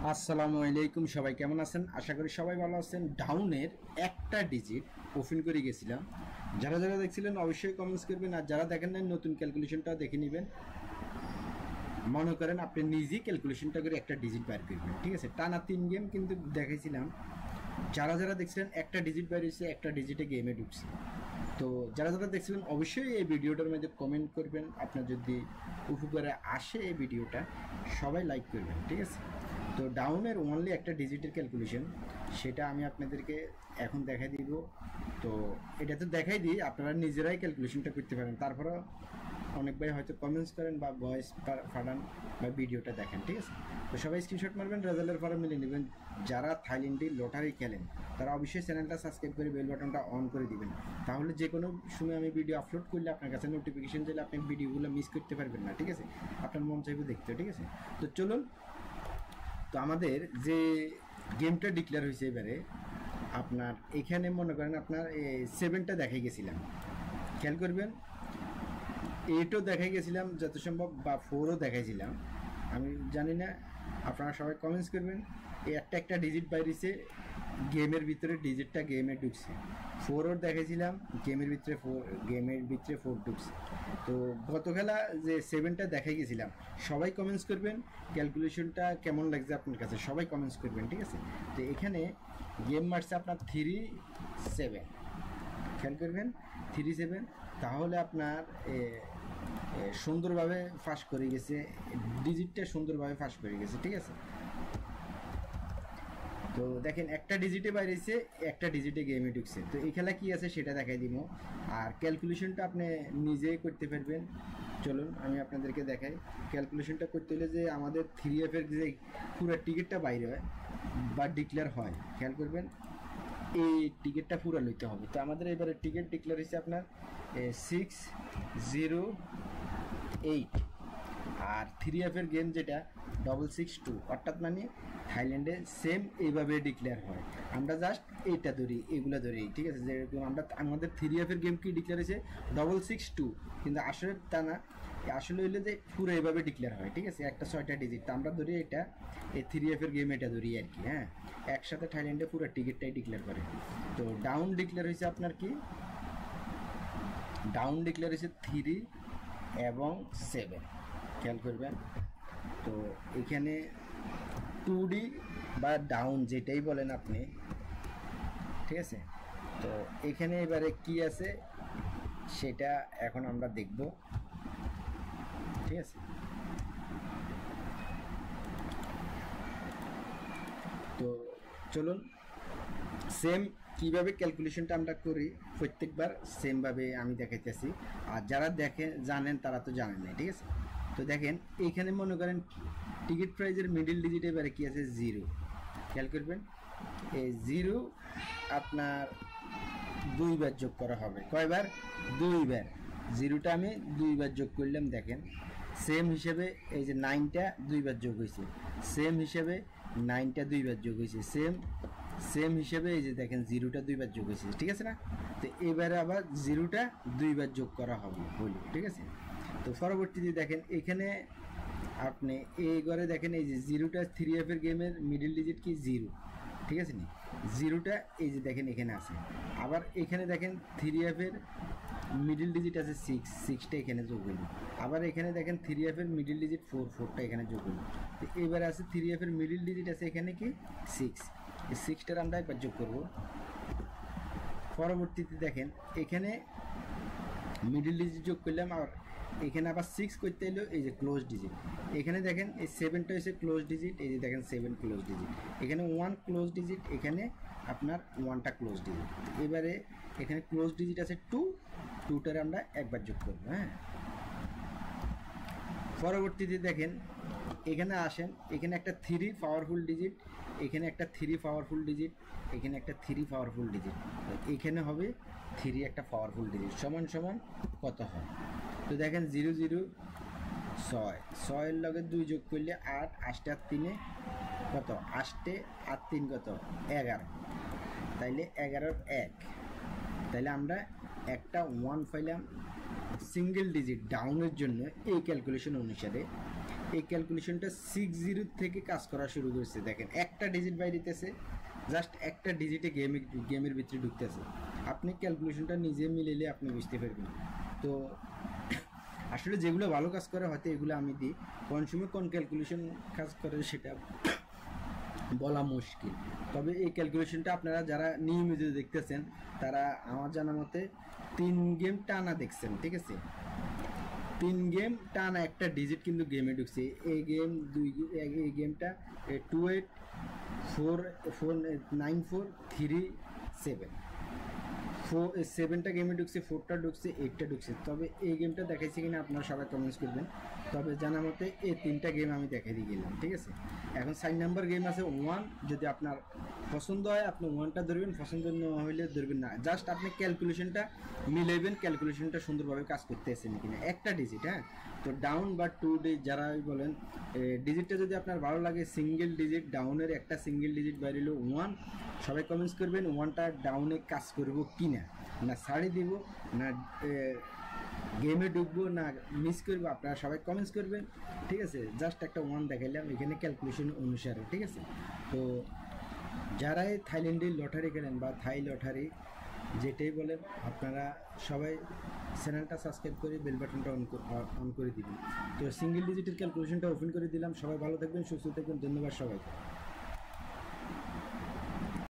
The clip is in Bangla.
আসসালামু আলাইকুম, সবাই কেমন আছেন? আশা করি সবাই ভালো আছেন। ডাউনের একটা ডিজিট ওপেন করে গেছিলাম। যারা যারা দেখছিলেন অবশ্যই কমেন্টস করবেন, আর যারা দেখেন নাই নতুন ক্যালকুলেশনটাও দেখে নেবেন। মনে করেন আপনি নিজেই ক্যালকুলেশনটা করে একটা ডিজিট বাইর করবেন, ঠিক আছে? টানা 3 গেম কিন্তু দেখাইছিলাম। যারা যারা দেখছিলেন একটা ডিজিট বাইর হয়েছে, একটা ডিজিটে গেমে ঢুকছে। তো যারা যারা দেখছিলেন অবশ্যই এই ভিডিওটার মধ্যে কমেন্ট করবেন। আপনার যদি উপকারে আসে এই ভিডিওটা, সবাই লাইক করবেন, ঠিক আছে? তো ডাউনের ওনলি একটা ডিজিটের ক্যালকুলেশন, সেটা আমি আপনাদেরকে এখন দেখাই দিব। তো এটা তো দেখাই দিই, আপনারা নিজেরাই ক্যালকুলেশনটা করতে পারেন। তারপরেও অনেক ভাই হয়তো কমেন্টস করেন বা ভয়েস পাঠান বা ভিডিওটা দেখেন, ঠিক আছে? তো সবাই স্ক্রিনশট মারবেন, রেজাল্টের পরে মিলে নেবেন। যারা থাইল্যান্ডে লটারি খেলেন তারা অবশ্যই চ্যানেলটা সাবস্ক্রাইব করে বেল বাটনটা অন করে দিবেন। তাহলে যে কোনো সময় আমি ভিডিও আপলোড করলে আপনার কাছে নোটিফিকেশন চাইলে আপনি ভিডিওগুলো মিস করতে পারবেন না, ঠিক আছে? আপনার মন চাইবে দেখতে, ঠিক আছে? তো চলুন। তো আমাদের যে গেমটা ডিক্লেয়ার হয়েছে এবারে, আপনার এখানে মনে করেন আপনার 7টা দেখাই গেছিলাম, খেয়াল করবেন। 8ও দেখাই গেছিলাম যত সম্ভব, বা 4ও দেখাইছিলাম, আমি জানি না। আপনারা সবাই কমেন্টস করবেন। এই একটা একটা ডিজিট বাইরেছে গেমের ভিতরে, ডিজিটটা গেমে ঢুকছে। 4ও দেখাইছিলাম, গেমের ভিতরে 4 ঢুকছে। তো গত খেলা যে 7টা দেখাই গেছিলাম, সবাই কমেন্টস করবেন ক্যালকুলেশনটা কেমন লাগছে আপনার কাছে, সবাই কমেন্টস করবেন, ঠিক আছে? তো এখানে গেম মারছে আপনার 3-7, খেয়াল করবেন 3-7। তাহলে আপনার সুন্দরভাবে ফাঁস করে গেছে, ডিজিটটা সুন্দরভাবে ফাঁস করে গেছে, ঠিক আছে? তো দেখেন একটা ডিজিটে বাইরেছে, একটা ডিজিটে গেমে ঢুকছে। তো এই খেলা কি আছে সেটা দেখাই দিব, আর ক্যালকুলেশনটা আপনি নিজেই করতে পারবেন। চলুন আমি আপনাদেরকে দেখাই। ক্যালকুলেশনটা করতে হলে যে আমাদের 3F এর যে পুরো টিকিটটা বাইরে হয় বা ডিক্লেয়ার হয়, খেয়াল করবেন এই টিকিটটা পুরো লইতে হবে। তো আমাদের এবারে টিকিট ডিক্লেয়ার হয়েছে আপনার 608, আর 3F এর গেম যেটা 662, অর্থাৎ মানে থাইল্যান্ডে সেম এইভাবে ডিক্লেয়ার হয়। আমরা জাস্ট এইটা ধরি, এগুলো ধরি, ঠিক আছে? যেরকম আমরা আমাদের 3F এর গেম কি ডিক্লেয়ার হয়েছে 662, কিন্তু আসলে তা না। আসলে হইলে যে পুরো এইভাবে ডিক্লেয়ার হয়, ঠিক আছে? একটা 6টা ডিজিট। তো আমরা ধরি এটা, এই 3F এর গেম এটা ধরি আর কি। হ্যাঁ, একসাথে থাইল্যান্ডে পুরো টিকিটটাই ডিক্লেয়ার করে। তো ডাউন ডিক্লেয়ার হয়েছে আপনার কি, ডাউন ডিক্লেয়ার হয়েছে 3 এবং 7, খেয়াল করবেন। তো এখানে 2D বা ডাউন যেটাই বলেন আপনি, ঠিক আছে? তো এখানে এবারে কি আছে সেটা এখন আমরা দেখব, ঠিক আছে? তো চলুন, সেম কিভাবে ক্যালকুলেশনটা আমরা করি প্রত্যেকবার সেমভাবে আমি দেখাইতেছি। আর যারা দেখেন জানেন তারা তো জানেন না, ঠিক আছে? তো দেখেন এইখানে মনে করেন টিকিট প্রাইজের মিডিল ডিজিট এবারে কি আছে 0, খেয়াল করবেন। এই 0 আপনার 2বার যোগ করা হবে। কয়বার? 2বার। 0টা আমি 2বার যোগ করলাম, দেখেন সেম হিসেবে এই যে 9টা 2বার যোগ হয়েছে, সেম হিসেবে 9টা 2বার যোগ হয়েছে, সেম হিসেবে এই যে দেখেন 0টা 2বার যোগ হয়েছে, ঠিক আছে না? তো এবারে আবার 0টা 2বার যোগ করা হবে বলি, ঠিক আছে? তো পরবর্তীতে দেখেন এখানে আপনি এই ঘরে দেখেন এই যে 0টা 3F এর গেমের মিডল ডিজিট কি 0, ঠিক আছে নি? 0টা এই যে দেখেন এখানে আছে। আবার এখানে দেখেন 3F এর মিডল ডিজিট আছে 6টা এখানে যোগ হইল। আবার এখানে দেখেন 3F এর মিডল ডিজিট 4টা এখানে যোগ হইল। তো এবার আছে 3F এর মিডল ডিজিট আছে এখানে কি 6, এই 6টার আমরা একবার যোগ করব। পরবর্তীতে দেখেন এখানে মিডল ডিজিট যোগ করলাম, আর এখানে আবার 6 করতে এলো এই যে ক্লোজ ডিজিট। এখানে দেখেন এই 7টা হচ্ছে ক্লোজ ডিজিট, এই যে দেখেন 7 ক্লোজ ডিজিট। এখানে 1 ক্লোজ ডিজিট, এখানে আপনার 1টা ক্লোজ ডিজিট। এবারে এখানে ক্লোজ ডিজিট আছে 2টার আমরা একবার যোগ করবো। হ্যাঁ, পরবর্তীতে দেখেন এখানে আসেন, এখানে একটা 3 পাওয়ারফুল ডিজিট, এখানে একটা 3 পাওয়ারফুল ডিজিট, এখানে একটা 3 পাওয়ারফুল ডিজিট। এখানে হবে 3 একটা পাওয়ারফুল ডিজিট সমান সমান কত হয়? তো দেখেন 0 0 6, 6-এর লগে 2 যোগ করলে 8, 8 আর 3 কত? 8 আর 3 কত? 11। তাইলে 11-র 1, তাইলে আমরা একটা 1 পাইলাম সিঙ্গেল ডিজিট ডাউনের জন্য এই ক্যালকুলেশন অনুসারে। এই ক্যালকুলেশনটা 6-0 থেকে কাজ করা শুরু করছে। দেখেন একটা ডিজিট বাইরেতেছে, জাস্ট একটা ডিজিটে গেমের ভিতরে ঢুকতেছে। আপনি ক্যালকুলেশনটা নিজে মিলিয়ে আপনি বুঝতে পারবেন। তো আসলে যেগুলো ভালো কাজ করে হয়তো এগুলো আমি দিই, কোন সময় কোন ক্যালকুলেশন কাজ করে সেটা বলা মুশকিল। তবে এই ক্যালকুলেশনটা আপনারা যারা নিয়মিত দেখতেছেন তারা আমার জানা মতে 3 গেম টানা দেখছেন, ঠিক আছে? 3 গেম টানা একটা ডিজিট কিন্তু গেমে ঢুকছে। এই গেমটা 28449437 7টা গেমে ঢুকছে, 4টা ঢুকছে, 8টা ঢুকছে। তবে এই গেমটা দেখাইছে কিনা আপনারা সবাই কমেন্টস করবেন। তবে জানা মতে এই 3টা গেম আমি দেখাই দিয়ে গেলাম, ঠিক আছে? এখন 4 নাম্বার গেম আছে 1। যদি আপনার পছন্দ হয় আপনি 1টা ধরবেন, পছন্দ না হলে ধরবেন না। জাস্ট আপনি ক্যালকুলেশনটা মিলাইবেন, ক্যালকুলেশনটা সুন্দরভাবে কাজ করতে আসেন কিনা। একটা ডিজিট, হ্যাঁ। তো ডাউন বা 2 যারাই বলেন, ডিজিটটা যদি আপনার ভালো লাগে, সিঙ্গেল ডিজিট ডাউনের একটা সিঙ্গেল ডিজিট বাইরে 1, সবাই কমেন্টস করবেন 1টা ডাউনে কাজ করবো কিনা, না ছাড়ি দিব, না গেমে ঢুকবো, না মিস করবো। আপনারা সবাই কমেন্টস করবেন, ঠিক আছে? জাস্ট একটা 1 দেখাইলাম এখানে ক্যালকুলেশন অনুসারে, ঠিক আছে? তো যারাই থাইল্যান্ডের লটারি খেলেন বা থাই লটারি যেটাই বলেন, আপনারা সবাই চ্যানেলটা সাবস্ক্রাইব করে বেল বাটনটা অন করে দিবেন। তো সিঙ্গেল ডিজিটের ক্যালকুলেশনটা ওপেন করে দিলাম। সবাই ভালো থাকবেন, সুস্থ থাকবেন, ধন্যবাদ সবাইকে।